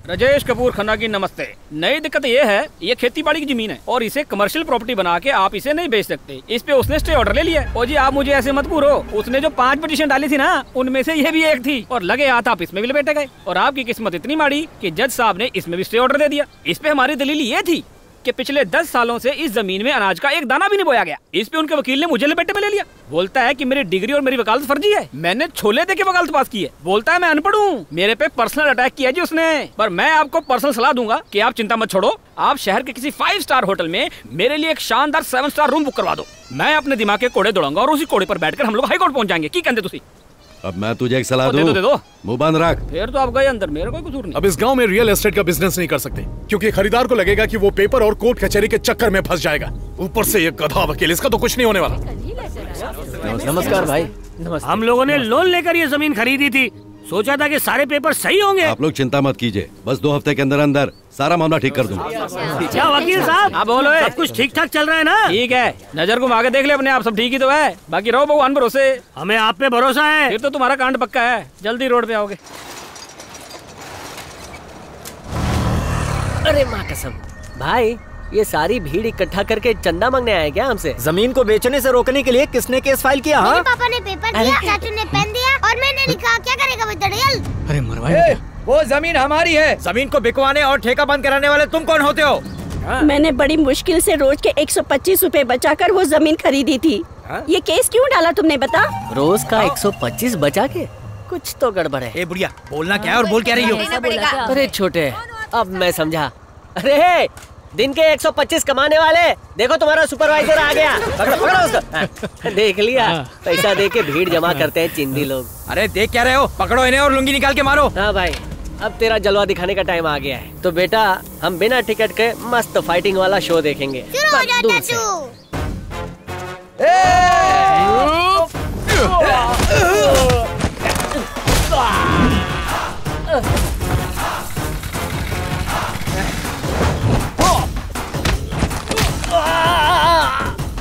राजेश कपूर खन्ना की नमस्ते। नई दिक्कत ये है, ये खेती बाड़ी की जमीन है और इसे कमर्शियल प्रॉपर्टी बना के आप इसे नहीं बेच सकते। इस पे उसने स्टे ऑर्डर ले लिया। और जी आप मुझे ऐसे मत पूरो, उसने जो 5 पिटीशन डाली थी ना, उनमें से ये भी एक थी और लगे हाथ आप इसमें भी लपेटे गए। और आपकी किस्मत इतनी माड़ी कि जज साहब ने इसमें भी स्टे ऑर्डर दे दिया। इस पे हमारी दलील ये थी कि पिछले 10 सालों से इस जमीन में अनाज का एक दाना भी नहीं बोया गया। इस पे उनके वकील ने मुझे लपेटे में ले लिया। बोलता है कि मेरी डिग्री और मेरी वकालत फर्जी है, मैंने छोले दे के वकालत पास की है। बोलता है मैं अनपढ़ हूँ, मेरे पे पर्सनल अटैक किया जी उसने। पर मैं आपको पर्सनल सलाह दूंगा कि आप चिंता मत छोड़ो, आप शहर के किसी 5 स्टार होटल में मेरे लिए एक शानदार 7 स्टार रूम बुक करवा दो। मैं अपने दिमाग के कोड़े दौड़ाऊंगा और उसी कोड़े पर बैठकर हम लोग हाई कोर्ट पहुंच जाएंगे। की कहते तुसी? अब मैं तुझे एक सलाह दूं? दे दो। मुंह बंद रख। फिर तो आप गए अंदर, मेरा कोई कसूर नहीं। अब इस गांव में रियल एस्टेट का बिजनेस नहीं कर सकते क्योंकि खरीदार को लगेगा कि वो पेपर और कोर्ट कचहरी के चक्कर में फंस जाएगा। ऊपर से ये गधा वकील, इसका तो कुछ नहीं होने वाला। नमस्कार भाई। हम लोगों ने लोन लेकर ये जमीन खरीदी थी, सोचा था कि सारे पेपर सही होंगे। आप लोग चिंता मत कीजिए, बस 2 हफ्ते के अंदर अंदर सारा मामला ठीक कर दूंगा। क्या वकील साहब? आप बोलो। सब कुछ ठीक ठाक चल रहा है ना? ठीक है, नजर घुमा के देख ले अपने आप, सब ठीक ही तो है। बाकी रहो भगवान भरोसे। हमें आप पे भरोसा है। फिर तो तुम्हारा कांड पक्का है, जल्दी रोड पे आओगे। अरे माँ कसम भाई, ये सारी भीड़ इकट्ठा करके चंदा मांगने आए क्या हमसे? जमीन को बेचने से रोकने के लिए किसने केस फाइल किया? मेरे पापा ने पेपर दिया, चाचू ने पेन दिया और मैंने लिखा। क्या करेगा वो दड़ियल? अरे मरवाए, वो जमीन हमारी है। जमीन को बिकवाने और ठेका बंद कराने वाले तुम कौन होते हो? मैंने बड़ी मुश्किल से रोज के 125 रुपए बचाकर वो जमीन खरीदी थी। ये केस क्यों डाला तुमने बता? रोज का 125 बचा के? कुछ तो गड़बड़ है। बुढ़िया, बोलना क्या है और बोल क्या रही हो? अरे छोटे, अब मैं समझा। अरे दिन के 125 कमाने वाले, देखो तुम्हारा सुपरवाइजर आ गया। पकड़ो पकड़ो उसको। देख लिया, पैसा दे के भीड़ जमा करते हैं चिंदी लोग। अरे देख क्या रहे हो? पकड़ो इन्हें और लुंगी निकाल के मारो। हाँ भाई, अब तेरा जलवा दिखाने का टाइम आ गया है। तो बेटा हम बिना टिकट के मस्त फाइटिंग वाला शो देखेंगे। शुरू हो जा चाचू।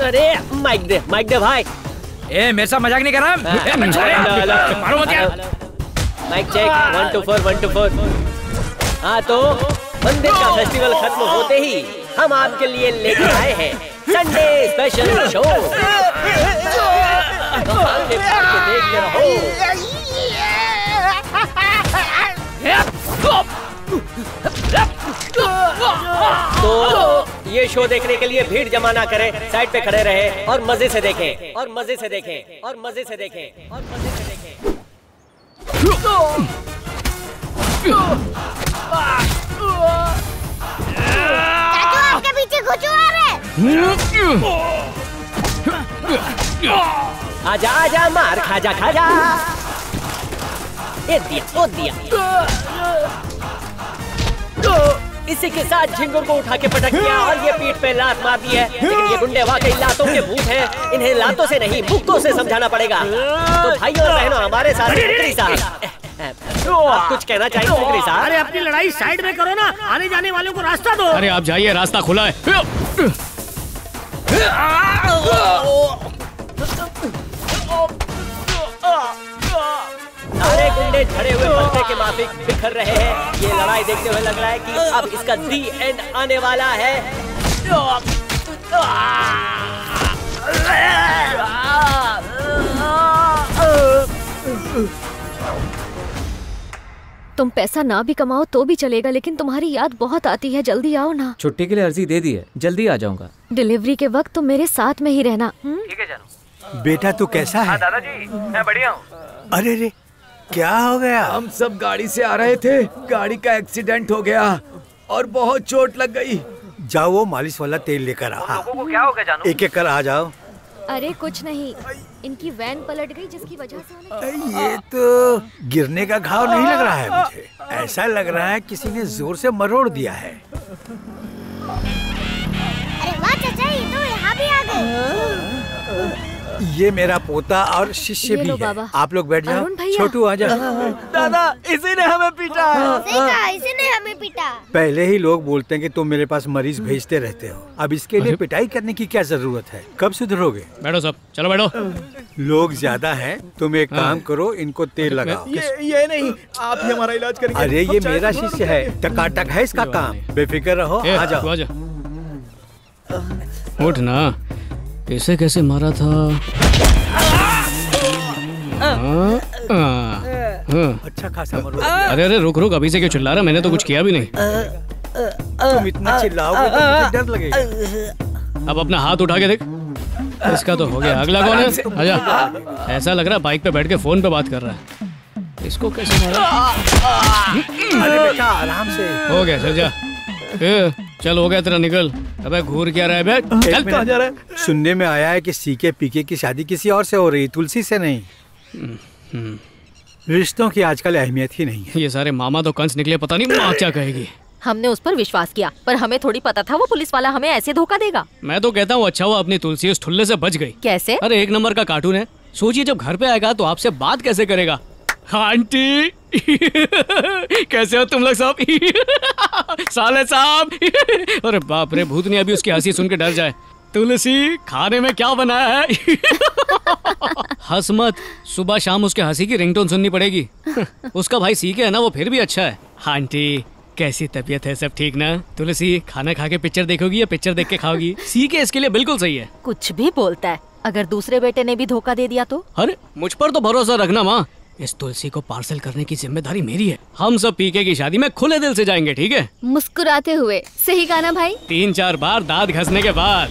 अरे माइक दे भाई। ए मेरे साथ मजाक नहीं कर रहा। मारो मत यार। Mic check 1 2 4 1 2 4। हाँ तो मंदिर का फेस्टिवल खत्म होते ही हम आपके लिए लेकर आए हैं संडे स्पेशल शो। देखते रहो। तो ये शो देखने के लिए भीड़ जमा ना करें, साइड पे खड़े रहे और मजे से देखें और मजे से देखें और मजे से देखें और मजे से देखें। चाचू आपके पीछे घुचू आ रहे। आजा आजा मार खाजा खाजा। ये दिया वो दिया। इसी के साथ झिंगुर को उठा के पटक दिया और ये पीठ पे लात मार दी है। लेकिन ये गुंडे वाकई लातों के भूत हैं, इन्हें लातों से नहीं मुक्तों से समझाना पड़ेगा। तो भाइयों और बहनों, हमारे साथ मुकरी साहब, आप कुछ कहना चाहेंगे मुकरी साहब? अरे अपनी लड़ाई साइड में करो ना, आने जाने वालों को रास्ता दो। अरे आप जाइए, रास्ता खुला है। सारे गुंडे झड़े हुए पत्ते के माफिक बिखर रहे हैं। ये लड़ाई देखते हुए लग रहा है कि अब इसका दी एंड आने वाला है। तुम पैसा ना भी कमाओ तो भी चलेगा, लेकिन तुम्हारी याद बहुत आती है। जल्दी आओ ना। छुट्टी के लिए अर्जी दे दी है, जल्दी आ जाऊंगा। डिलीवरी के वक्त तुम मेरे साथ में ही रहना। ठीक है जानू। बेटा तू कैसा है? दादाजी मैं बढ़िया हूँ। अरे रे, क्या हो गया? हम सब गाड़ी से आ रहे थे, गाड़ी का एक्सीडेंट हो गया और बहुत चोट लग गई। जाओ वो मालिश वाला तेल लेकर आ। लोगों को क्या हो गया जानू? एक एक कर आ जाओ। अरे कुछ नहीं, इनकी वैन पलट गई जिसकी वजह से ये तो गिरने का घाव नहीं लग रहा है मुझे, ऐसा लग रहा है किसी ने जोर से मरोड़ दिया है। अरे वाह चाचा, ये तो यहाँ भी आ गए। ये मेरा पोता और शिष्य ये भी लो है। बाबा। आप लोग बैठ जाओ। अरुण भैया। छोटू आ जा। दादा इसी ने हमें पीटा। सही कहा, इसी ने हमें पीटा। पहले ही लोग बोलते हैं कि तुम मेरे पास मरीज भेजते रहते हो, अब इसके लिए पिटाई करने की क्या जरूरत है? कब सुधरोगे? बैठो सब, चलो बैठो। लोग ज्यादा हैं, तुम एक काम करो, इनको तेल लगाओ। ये नहीं, आप ही हमारा इलाज करेंगे। अरे ये मेरा शिष्य है, टकाटक है इसका काम। बेफिक्र रहो, आ जाओ। उठ ना, इसे कैसे मारा था? अच्छा खासा मरो। अरे अरे रुक रुक, अभी से क्यों चिल्ला रहा? मैंने तो कुछ किया भी नहीं। तुम इतना चिल्लाओगे तो मुझे डर लगेगा। अब अपना हाथ उठा के देख। इसका तो हो गया। अगला कौन है? आजा। ऐसा लग रहा है बाइक पे बैठ के फोन पे बात कर रहा है। इसको कैसे मारा? अरे बेटा आराम से। हो गया, चल जा। चल हो गया तेरा, निकल। अबे घूर क्या रहा है बे? चल कहाँ जा रहा है? सुनने में आया है कि सीके पीके की शादी किसी और से हो रही, तुलसी से नहीं। रिश्तों की आजकल अहमियत ही नहीं है। ये सारे मामा तो कंस निकले, पता नहीं माँ क्या कहेगी। हमने उस पर विश्वास किया, पर हमें थोड़ी पता था वो पुलिस वाला हमें ऐसे धोखा देगा। मैं तो कहता हूँ अच्छा हुआ अपनी तुलसी उस ठुल्ले से बच गई। कैसे? अरे एक नंबर का कार्टून है। सोचिए जब घर पे आएगा तो आपसे बात कैसे करेगा? आंटी कैसे हो तुम लोग सब? साले साहब। अरे बाप रे, भूतनी अभी उसकी हंसी सुन के डर जाए। तुलसी खाने में क्या बनाया है? हंस मत, सुबह शाम उसके हंसी की रिंगटोन सुननी पड़ेगी। उसका भाई सीके है ना, वो फिर भी अच्छा है। आंटी कैसी तबीयत है? सब ठीक ना? तुलसी खाना खा के पिक्चर देखोगी या पिक्चर देख के खाओगी? सीके इसके लिए बिल्कुल सही है। कुछ भी बोलता है। अगर दूसरे बेटे ने भी धोखा दे दिया तो? अरे मुझ पर तो भरोसा रखना माँ, इस तुलसी को पार्सल करने की जिम्मेदारी मेरी है। हम सब पीके की शादी में खुले दिल से जाएंगे, ठीक है? मुस्कुराते हुए। सही कहा ना भाई? 3-4 बार दांत घसने के बाद।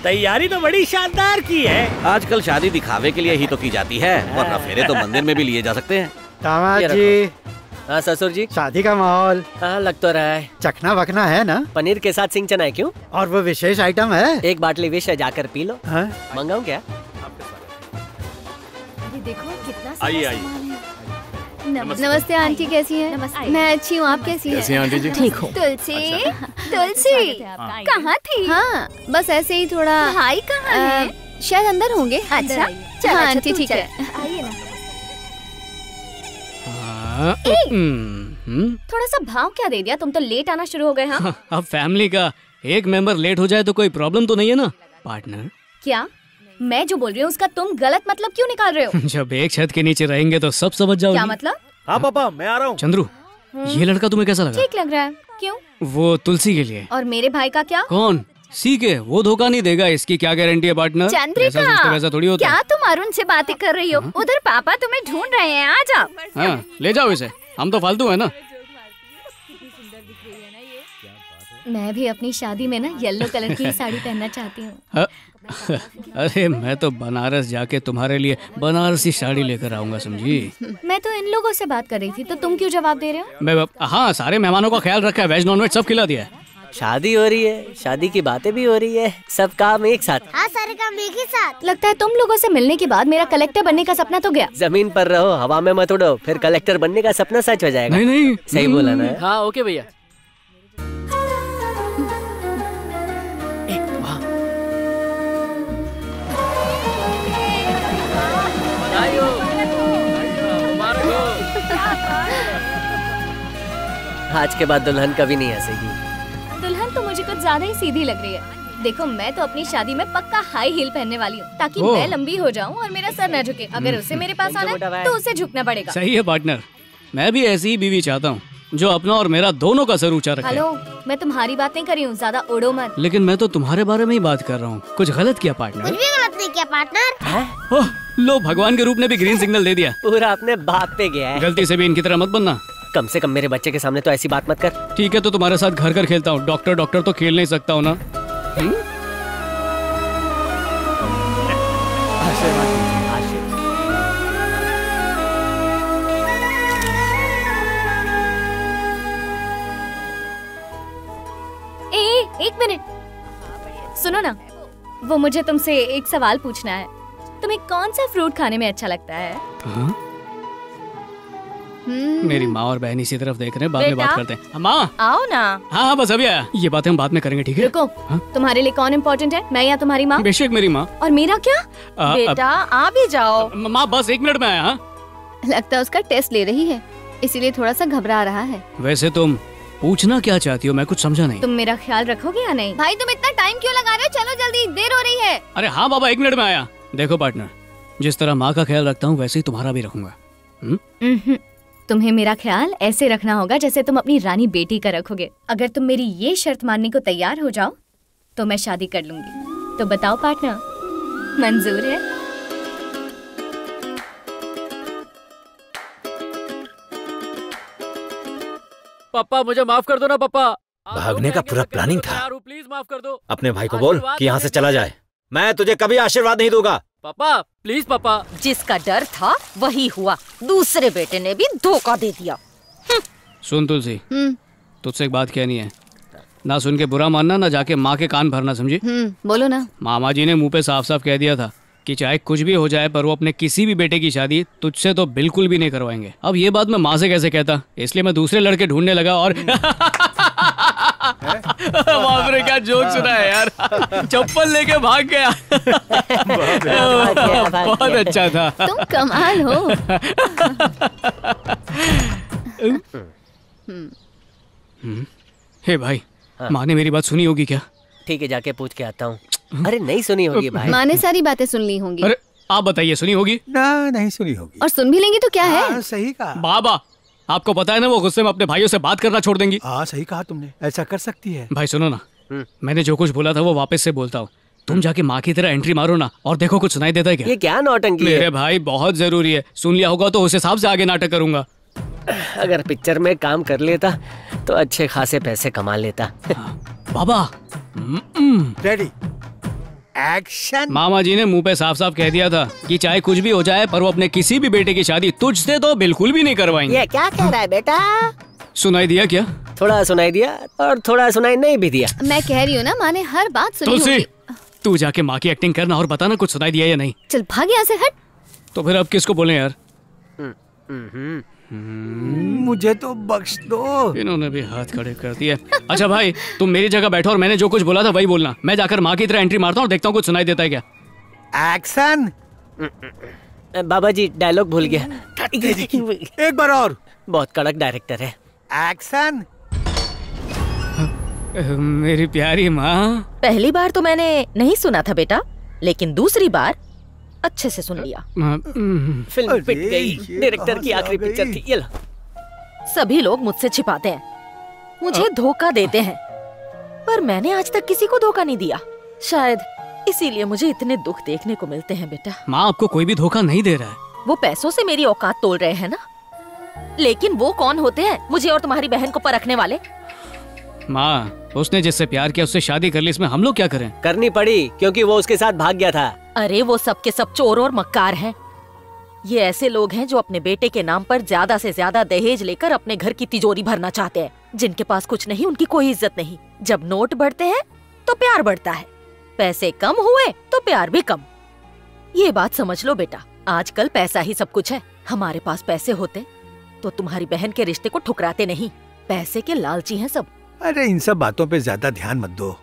तैयारी तो बड़ी शानदार की है। आजकल शादी दिखावे के लिए ही तो की जाती है, वरना फेरे तो मंदिर में भी लिए जा सकते हैं। दामाद जी। हाँ ससुर जी। शादी का माहौल हाँ लग तो रहा है। चखना वखना है ना? पनीर के साथ सिंग चना है। क्यों? और वो विशेष आइटम है? एक बाटली विश है, जाकर पी लो। मंगाऊं क्या? देखो कितना आइए आइए। नमस्ते आंटी, कैसी हैं? नमस्ते। मैं अच्छी हूँ, आप कैसी हैं? कैसी हैं आंटी जी? ठीक हूँ। तुलसी तुलसी कहाँ थी? हाँ बस ऐसे ही थोड़ा। भाई कहाँ है? शायद अंदर होंगे। अच्छा हाँ आंटी ठीक है। आइए ना। थोड़ा सा भाव क्या दे दिया? तुम तो लेट आना शुरू हो गए। हाँ अब फैमिली का एक मेंबर लेट हो जाए तो कोई प्रॉब्लम तो नहीं है ना पार्टनर? क्या मैं जो बोल रही हूँ उसका तुम गलत मतलब क्यों निकाल रहे हो? जब एक छत के नीचे रहेंगे तो सब समझ जाओगे। क्या मतलब? हाँ पापा मैं आ रहा हूँ। चंद्रू ये लड़का तुम्हें कैसा लगा? ठीक लग रहा है। क्यों? वो तुलसी के लिए। और मेरे भाई का क्या? कौन? सीके, वो धोखा नहीं देगा, इसकी क्या गारंटी है पार्टनर? चंद्रिका वैसा थोड़ी होता। क्या तुम अरुण से बातें कर रही हो? उधर पापा तुम्हें ढूंढ रहे हैं, आ जाओ। हाँ ले जाओ इसे, हम तो फालतू है ना। मैं भी अपनी शादी में ना येलो कलर की साड़ी पहनना चाहती हूँ। अरे मैं तो बनारस जाके तुम्हारे लिए बनारसी साड़ी लेकर आऊंगा, समझी? मैं तो इन लोगों से बात कर रही थी, तो तुम क्यों जवाब दे रहे हो? मैं हाँ सारे मेहमानों का ख्याल रखा है, वेज नॉन वेज सब खिला दिया है। शादी हो रही है, शादी की बातें भी हो रही है, सब काम एक साथ। हाँ सारे काम एक ही साथ। लगता है तुम लोगों से मिलने के बाद मेरा कलेक्टर बनने का सपना तो गया। जमीन पर रहो, हवा में मत उड़ो, फिर कलेक्टर बनने का सपना सच हो जाएगा। नहीं नहीं सही बोला ना? हाँ ओके भैया। आज के बाद दुल्हन कभी नहीं हंसेगी। दुल्हन तो मुझे कुछ ज्यादा ही सीधी लग रही है। देखो मैं तो अपनी शादी में पक्का हाई हील पहनने वाली हूँ, ताकि मैं लंबी हो जाऊँ और मेरा सर न झुके। अगर उसे मेरे पास आना है तो उसे झुकना पड़ेगा। सही है पार्टनर, मैं भी ऐसी ही बीवी चाहता हूँ जो अपना और मेरा दोनों का सर ऊंचा रखे। हेलो, मैं तुम्हारी बात नहीं कर रही हूँ, ज्यादा उड़ो मत। लेकिन मैं तो तुम्हारे बारे में ही बात कर रहा हूँ। कुछ गलत किया पार्टनर? कुछ भी गलत नहीं किया पार्टनर। ओह, लो भगवान के रूप ने भी ग्रीन सिग्नल दे दिया। पूरा अपने बाप पे गया है। गलती से भी इनकी तरह मत बनना। कम से कम मेरे बच्चे के सामने तो ऐसी बात मत कर। ठीक है तो तुम्हारे साथ घर घर खेलता हूँ। डॉक्टर डॉक्टर तो खेल नहीं सकता हूँ ना। एक मिनट सुनो ना, वो मुझे तुमसे एक सवाल पूछना है। तुम्हें कौन सा फ्रूट खाने में अच्छा लगता है? मेरी माँ और बहन इसी तरफ देख रहे हैं, बाद में बात करते हैं। माँ आओ ना। हाँ बस अभी आया, ये बातें हम बाद में करेंगे, ठीक है? रुको, तुम्हारे लिए कौन इम्पोर्टेंट है, मैं या तुम्हारी माँ? बेशक मेरी माँ। और मेरा क्या? बेटा आ भी जाओ। माँ बस 1 मिनट में आया। लगता है उसका टेस्ट ले रही है, इसीलिए थोड़ा सा घबरा रहा है। वैसे तुम पूछना क्या चाहती हो, मैं कुछ समझा नहीं। तुम मेरा ख्याल रखोगे या नहीं? भाई तुम इतना टाइम क्यों लगा रहे हो, चलो जल्दी, देर हो रही है। अरे हाँ बाबा 1 मिनट में आया। देखो पार्टनर, जिस तरह माँ का ख्याल रखता हूँ वैसे ही तुम्हारा भी रखूंगा। तुम्हें मेरा ख्याल ऐसे रखना होगा जैसे तुम अपनी रानी बेटी का रखोगे। अगर तुम मेरी ये शर्त मानने को तैयार हो जाओ तो मैं शादी कर लूंगी। तो बताओ पार्टनर, मंजूर है? पापा मुझे माफ कर दो ना पापा। भागने का पूरा प्लानिंग था। प्लीज माफ कर दो। अपने भाई को बोल कि यहाँ से चला जाए। मैं तुझे कभी आशीर्वाद नहीं दूंगा। पापा प्लीज पापा। जिसका डर था वही हुआ, दूसरे बेटे ने भी धोखा दे दिया। सुन तुलसी, तुझसे एक बात कहनी है, ना सुन के बुरा मानना, ना जाके माँ के कान भरना, समझी? बोलो ना। मामा जी ने मुंह पे साफ साफ कह दिया था कि चाहे कुछ भी हो जाए पर वो अपने किसी भी बेटे की शादी तुझसे तो बिल्कुल भी नहीं करवाएंगे। अब ये बात मैं माँ से कैसे कहता, इसलिए मैं दूसरे लड़के ढूंढने लगा। और बाप रे क्या जोक सुना है यार, चप्पल लेके भाग गया। बहुत अच्छा था। तुम कमाल हो। हे भाई, माँ ने मेरी बात सुनी होगी क्या? ठीक है, जाके पूछ के आता हूँ। अरे नहीं सुनी होगी भाई। माँ ने सारी बातें सुन ली होंगी। अरे आप बताइए, सुनी होगी? ना नहीं सुनी होगी। और सुन भी लेंगी तो क्या है? सही कहा बाबा, आपको पता है ना वो गुस्से में अपने भाइयों से बात करना छोड़ देंगी। हाँ सही कहा तुमने, ऐसा कर सकती है। भाई सुनो ना, मैंने जो कुछ बोला था वो वापस से बोलता हूँ। तुम जाके माँ की तरह एंट्री मारो ना, और देखो कुछ सुनाई देता है क्या? ये क्या नौटंकी है? मेरे भाई बहुत जरूरी है, सुन लिया होगा तो उस हिसाब से आगे नाटक करूंगा। अगर पिक्चर में काम कर लेता तो अच्छे खासे पैसे कमा लेता। बाबा रेडी, एक्शन। मामा जी ने मुंह पे साफ साफ कह दिया था कि चाहे कुछ भी हो जाए पर वो अपने किसी भी बेटे की शादी तुझसे तो बिल्कुल भी नहीं करवाएंगे। ये क्या कह रहा है बेटा? सुनाई दिया क्या? थोड़ा सुनाई दिया और थोड़ा सुनाई नहीं भी दिया। मैं कह रही हूँ ना, माँ ने हर बात सुनी होगी। तू जाके माँ की एक्टिंग करना और बताना कुछ सुनाई दिया या नहीं। चल भाग यहाँ से, हट। तो फिर अब किसको बोले यार? मुझे तो बख्श दो। इन्होंने भी हाथ खड़े कर दिए। अच्छा भाई, तुम मेरी जगह बैठो और मैंने जो कुछ बोला था वही बोलना। मैं जाकर माँ की तरह एंट्री मारता हूँ और देखता हूँ कुछ सुनाई देता है क्या। एक्शन। बाबा जी डायलॉग भूल गया। एक बार और। बहुत कड़क डायरेक्टर है। एक्शन। मेरी प्यारी माँ। पहली बार तो मैंने नहीं सुना था बेटा, लेकिन दूसरी बार अच्छे से सुन लिया। फिल्म पिट गई, डायरेक्टर की आखिरी पिक्चर थी। ये लो। सभी लोग मुझसे छिपाते हैं, मुझे धोखा देते हैं, पर मैंने आज तक किसी को धोखा नहीं दिया। शायद इसीलिए मुझे इतने दुख देखने को मिलते हैं बेटा। माँ आपको कोई भी धोखा नहीं दे रहा है। वो पैसों से मेरी औकात तोल रहे हैं ना, लेकिन वो कौन होते हैं मुझे और तुम्हारी बहन को परखने वाले? माँ, उसने जिससे प्यार किया उससे शादी कर ली, इसमें हम लोग क्या करें? करनी पड़ी क्योंकि वो उसके साथ भाग गया था। अरे वो सब के सब चोर और मक्कार हैं। ये ऐसे लोग हैं जो अपने बेटे के नाम पर ज्यादा से ज्यादा दहेज लेकर अपने घर की तिजोरी भरना चाहते हैं। जिनके पास कुछ नहीं उनकी कोई इज्जत नहीं। जब नोट बढ़ते हैं तो प्यार बढ़ता है, पैसे कम हुए तो प्यार भी कम। ये बात समझ लो बेटा, आजकल पैसा ही सब कुछ है। हमारे पास पैसे होते तो तुम्हारी बहन के रिश्ते को ठुकराते नहीं। पैसे के लालची हैं सब। अरे इन सब बातों पे ज्यादा ध्यान मत दो।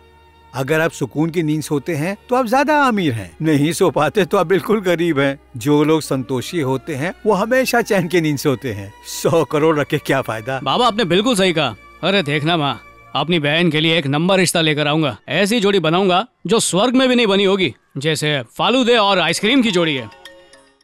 अगर आप सुकून की नींद सोते हैं तो आप ज्यादा अमीर हैं, नहीं सो पाते तो आप बिल्कुल गरीब हैं। जो लोग संतोषी होते हैं वो हमेशा चैन की नींद सोते हैं। 100 करोड़ रखे क्या फायदा। बाबा आपने बिल्कुल सही कहा। अरे देखना माँ, अपनी बहन के लिए एक नंबर रिश्ता लेकर आऊंगा। ऐसी जोड़ी बनाऊंगा जो स्वर्ग में भी नहीं बनी होगी, जैसे फालूदे और आइसक्रीम की जोड़ी है।